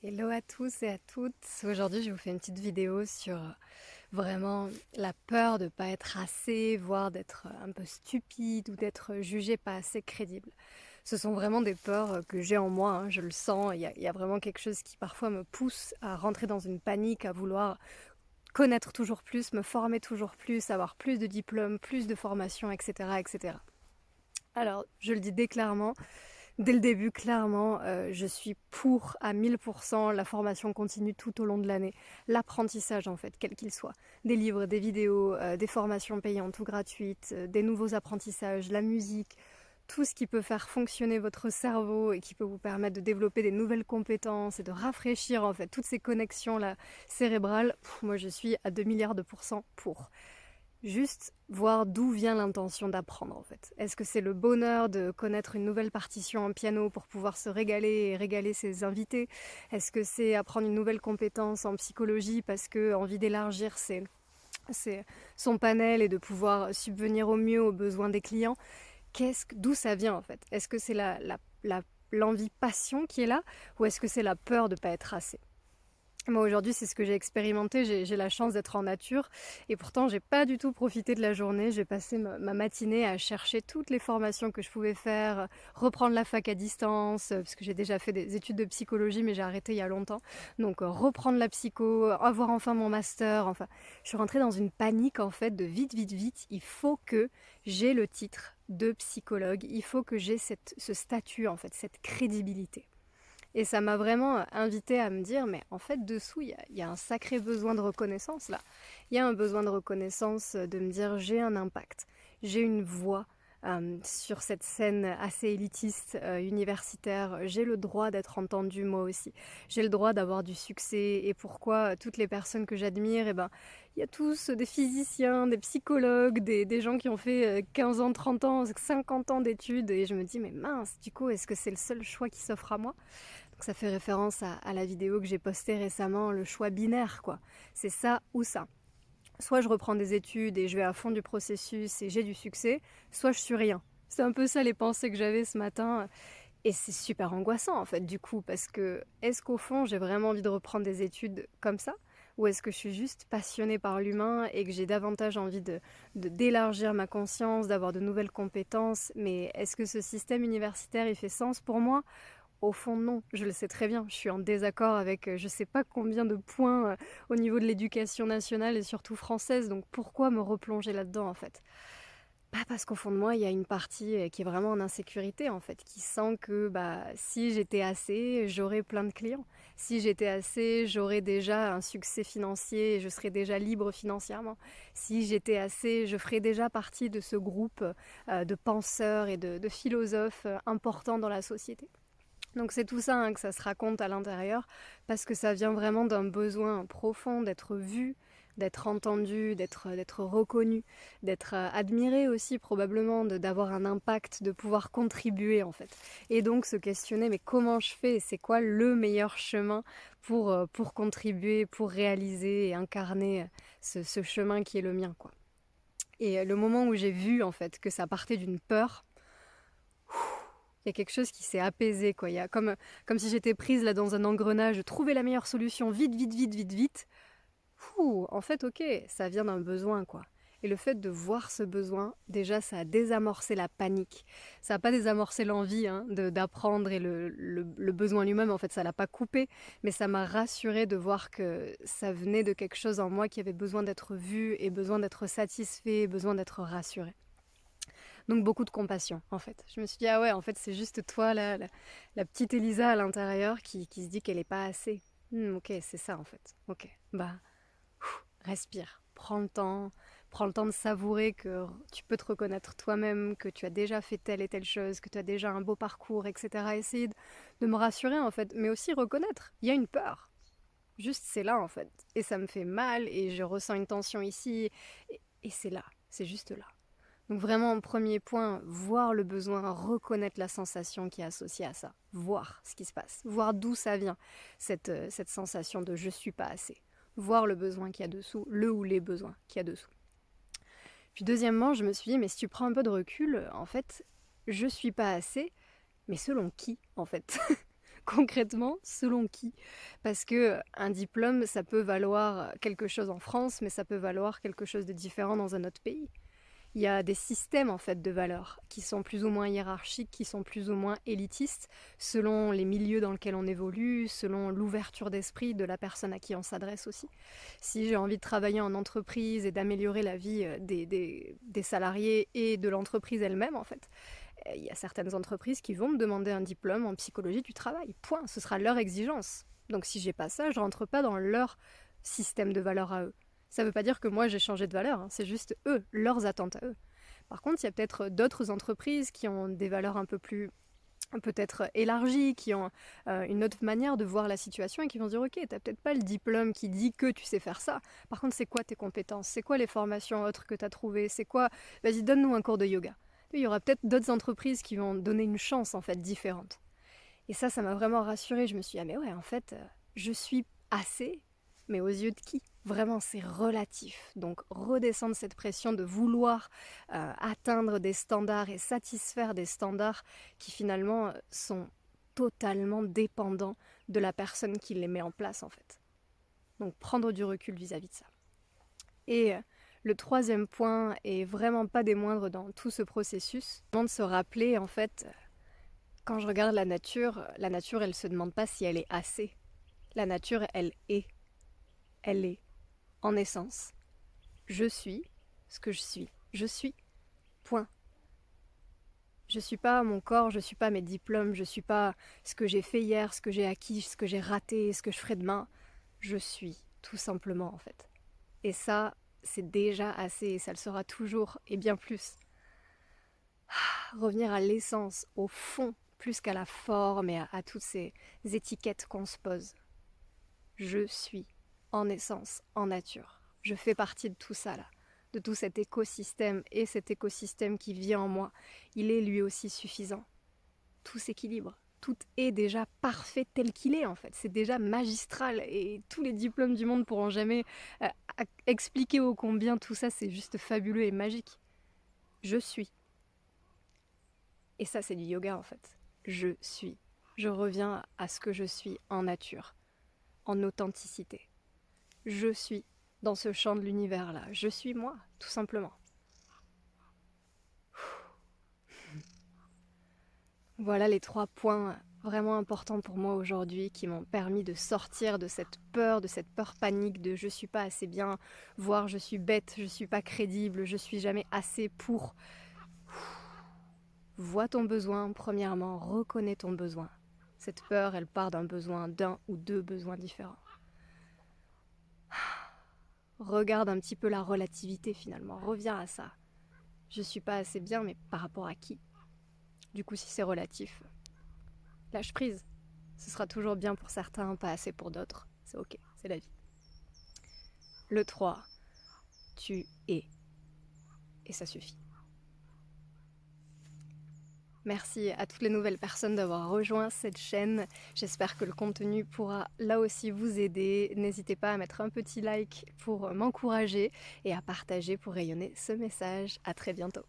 Hello à tous et à toutes. Aujourd'hui, je vous fais une petite vidéo sur vraiment la peur de ne pas être assez, voire d'être un peu stupide ou d'être jugé pas assez crédible. Ce sont vraiment des peurs que j'ai en moi, hein, je le sens. Il y a vraiment quelque chose qui parfois me pousse à rentrer dans une panique, à vouloir connaître toujours plus, me former toujours plus, avoir plus de diplômes, plus de formations, etc., etc. Alors, je le dis dès le début, clairement, je suis pour à 1000% la formation continue tout au long de l'année. L'apprentissage, en fait, quel qu'il soit. Des livres, des vidéos, des formations payantes ou gratuites, des nouveaux apprentissages, la musique, tout ce qui peut faire fonctionner votre cerveau et qui peut vous permettre de développer des nouvelles compétences et de rafraîchir, en fait, toutes ces connexions-là cérébrales. Moi, je suis à 2 milliards de pourcents pour. Juste voir d'où vient l'intention d'apprendre en fait. Est-ce que c'est le bonheur de connaître une nouvelle partition en piano pour pouvoir se régaler et régaler ses invités? Est-ce que c'est apprendre une nouvelle compétence en psychologie parce que envie d'élargir son panel et de pouvoir subvenir au mieux aux besoins des clients? D'où ça vient en fait? Est-ce que c'est l'envie passion qui est là ou est-ce que c'est la peur de ne pas être assez? Moi aujourd'hui c'est ce que j'ai expérimenté, j'ai la chance d'être en nature et pourtant j'ai pas du tout profité de la journée, j'ai passé ma matinée à chercher toutes les formations que je pouvais faire, reprendre la fac à distance, parce que j'ai déjà fait des études de psychologie mais j'ai arrêté il y a longtemps, donc reprendre la psycho, avoir enfin mon master, enfin je suis rentrée dans une panique en fait de vite vite vite, il faut que j'ai le titre de psychologue, il faut que j'ai ce statut en fait, cette crédibilité. Et ça m'a vraiment invité à me dire, mais en fait, dessous, il y a un sacré besoin de reconnaissance là. Il y a un besoin de reconnaissance de me dire, j'ai un impact, j'ai une voix sur cette scène assez élitiste, universitaire. J'ai le droit d'être entendue moi aussi. J'ai le droit d'avoir du succès. Et pourquoi toutes les personnes que j'admire, eh ben, il y a tous des physiciens, des psychologues, des gens qui ont fait 15 ans, 30 ans, 50 ans d'études. Et je me dis, mais mince, du coup, est-ce que c'est le seul choix qui s'offre à moi? Donc ça fait référence à la vidéo que j'ai postée récemment, le choix binaire, quoi. C'est ça ou ça. Soit je reprends des études et je vais à fond du processus et j'ai du succès, soit je suis rien. C'est un peu ça les pensées que j'avais ce matin. Et c'est super angoissant en fait du coup, parce que est-ce qu'au fond j'ai vraiment envie de reprendre des études comme ça? Ou est-ce que je suis juste passionnée par l'humain et que j'ai davantage envie d'élargir ma conscience, d'avoir de nouvelles compétences? Mais est-ce que ce système universitaire il fait sens pour moi? Au fond, non, je le sais très bien. Je suis en désaccord avec je sais pas combien de points au niveau de l'éducation nationale et surtout française. Donc pourquoi me replonger là-dedans en fait? Pas parce qu'au fond de moi, il y a une partie qui est vraiment en insécurité en fait, qui sent que bah, si j'étais assez, j'aurais plein de clients. Si j'étais assez, j'aurais déjà un succès financier et je serais déjà libre financièrement. Si j'étais assez, je ferais déjà partie de ce groupe de penseurs et de philosophes importants dans la société. Donc c'est tout ça que ça se raconte à l'intérieur, parce que ça vient vraiment d'un besoin profond d'être vu, d'être entendu, d'être reconnu, d'être admiré aussi probablement, d'avoir un impact, de pouvoir contribuer en fait. Et donc se questionner, mais comment je fais? C'est quoi le meilleur chemin pour contribuer, pour réaliser et incarner ce chemin qui est le mien, quoi. Et le moment où j'ai vu en fait que ça partait d'une peur, il y a quelque chose qui s'est apaisé, quoi. Il y a comme si j'étais prise là dans un engrenage, trouver la meilleure solution, vite, vite, vite, vite, vite. En fait, ok, ça vient d'un besoin, quoi. Et le fait de voir ce besoin, déjà, ça a désamorcé la panique. Ça n'a pas désamorcé l'envie d'apprendre et le besoin lui-même, en fait, ça l'a pas coupé. Mais ça m'a rassurée de voir que ça venait de quelque chose en moi qui avait besoin d'être vu et besoin d'être satisfait, besoin d'être rassuré. Donc beaucoup de compassion en fait. Je me suis dit ah ouais en fait c'est juste toi là, la petite Elisa à l'intérieur qui se dit qu'elle est pas assez. Ok c'est ça en fait. Ok bah respire, prends le temps de savourer que tu peux te reconnaître toi-même, que tu as déjà fait telle et telle chose, que tu as déjà un beau parcours, etc. Essayer de me rassurer en fait, mais aussi reconnaître. Il y a une peur. Juste c'est là en fait. Et ça me fait mal et je ressens une tension ici et c'est là, c'est juste là. Donc vraiment, premier point, voir le besoin, reconnaître la sensation qui est associée à ça, voir ce qui se passe, voir d'où ça vient, cette sensation de je suis pas assez, voir le besoin qu'il y a dessous, le ou les besoins qu'il y a dessous. Puis deuxièmement, je me suis dit, mais si tu prends un peu de recul, en fait, je suis pas assez, mais selon qui, en fait? Concrètement, selon qui? Parce que un diplôme, ça peut valoir quelque chose en France, mais ça peut valoir quelque chose de différent dans un autre pays. Il y a des systèmes en fait de valeurs qui sont plus ou moins hiérarchiques, qui sont plus ou moins élitistes, selon les milieux dans lesquels on évolue, selon l'ouverture d'esprit de la personne à qui on s'adresse aussi. Si j'ai envie de travailler en entreprise et d'améliorer la vie des salariés et de l'entreprise elle-même en fait, il y a certaines entreprises qui vont me demander un diplôme en psychologie du travail. Point. Ce sera leur exigence. Donc si j'ai pas ça, je rentre pas dans leur système de valeurs à eux. Ça veut pas dire que moi j'ai changé de valeur, hein, c'est juste eux, leurs attentes à eux. Par contre, il y a peut-être d'autres entreprises qui ont des valeurs un peu plus peut-être élargies, qui ont une autre manière de voir la situation et qui vont dire ok, t'as peut-être pas le diplôme qui dit que tu sais faire ça. Par contre, c'est quoi tes compétences? C'est quoi les formations autres que t'as trouvées? C'est quoi? Vas-y, donne-nous un cours de yoga. Il y aura peut-être d'autres entreprises qui vont donner une chance en fait différente. Et ça m'a vraiment rassurée. Je me suis dit, ah mais ouais, en fait, je suis assez, mais aux yeux de qui? Vraiment, c'est relatif. Donc, redescendre cette pression de vouloir atteindre des standards et satisfaire des standards qui finalement sont totalement dépendants de la personne qui les met en place, en fait. Donc, prendre du recul vis-à-vis de ça. Et le troisième point, et vraiment pas des moindres dans tout ce processus, c'est de se rappeler, en fait, quand je regarde la nature, elle se demande pas si elle est assez. La nature, elle est. Elle est. En essence. Je suis ce que je suis. Je suis. Point. Je suis pas mon corps, je suis pas mes diplômes, je suis pas ce que j'ai fait hier, ce que j'ai acquis, ce que j'ai raté, ce que je ferai demain. Je suis, tout simplement, en fait. Et ça, c'est déjà assez, et ça le sera toujours, et bien plus. Revenir à l'essence, au fond, plus qu'à la forme et à toutes ces étiquettes qu'on se pose. Je suis, en essence, en nature. Je fais partie de tout ça là, de tout cet écosystème, et cet écosystème qui vit en moi, il est lui aussi suffisant. Tout s'équilibre, tout est déjà parfait tel qu'il est en fait, c'est déjà magistral, et tous les diplômes du monde pourront jamais euh, expliquer ô combien tout ça c'est juste fabuleux et magique. Je suis. Et ça c'est du yoga en fait. Je suis. Je reviens à ce que je suis en nature, en authenticité. Je suis dans ce champ de l'univers-là. Je suis moi, tout simplement. Voilà les 3 points vraiment importants pour moi aujourd'hui qui m'ont permis de sortir de cette peur panique de je suis pas assez bien, voire je suis bête, je suis pas crédible, je suis jamais assez pour. Vois ton besoin, premièrement, reconnais ton besoin. Cette peur, elle part d'un besoin, d'un ou deux besoins différents. Regarde un petit peu la relativité finalement, reviens à ça. Je suis pas assez bien, mais par rapport à qui? Du coup, si c'est relatif, lâche prise. Ce sera toujours bien pour certains, pas assez pour d'autres. C'est ok, c'est la vie. Le 3, tu es. Et ça suffit. Merci à toutes les nouvelles personnes d'avoir rejoint cette chaîne. J'espère que le contenu pourra là aussi vous aider. N'hésitez pas à mettre un petit like pour m'encourager et à partager pour rayonner ce message. À très bientôt.